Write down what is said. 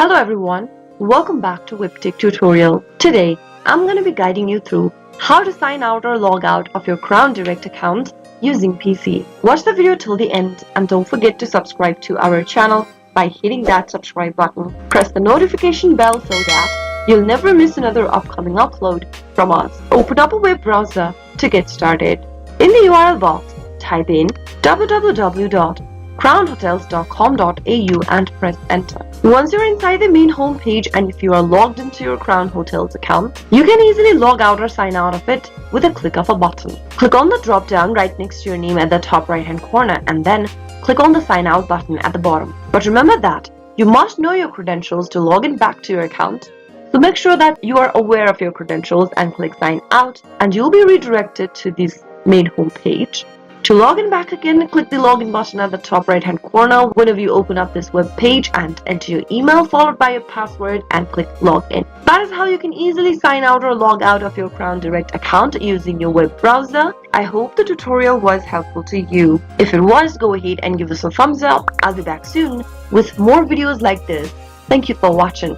Hello everyone, welcome back to Webtech Tutorial. Today, I'm going to be guiding you through how to sign out or log out of your Crown Direct account using PC. Watch the video till the end and don't forget to subscribe to our channel by hitting that subscribe button. Press the notification bell so that you'll never miss another upcoming upload from us. Open up a web browser to get started. In the URL box, type in www.crownhotels.com.au and press enter. Once you're inside the main home page and if you are logged into your Crown Hotels account, you can easily log out or sign out of it with a click of a button. Click on the drop down right next to your name at the top right hand corner and then click on the sign out button at the bottom. But remember that you must know your credentials to log in back to your account. So make sure that you are aware of your credentials and click sign out and you'll be redirected to this main home page. To log in back again, click the login button at the top right hand corner whenever you open up this web page and enter your email followed by your password and click login. That is how you can easily sign out or log out of your Crown Direct account using your web browser. I hope the tutorial was helpful to you. If it was, go ahead and give us a thumbs up. I'll be back soon with more videos like this. Thank you for watching.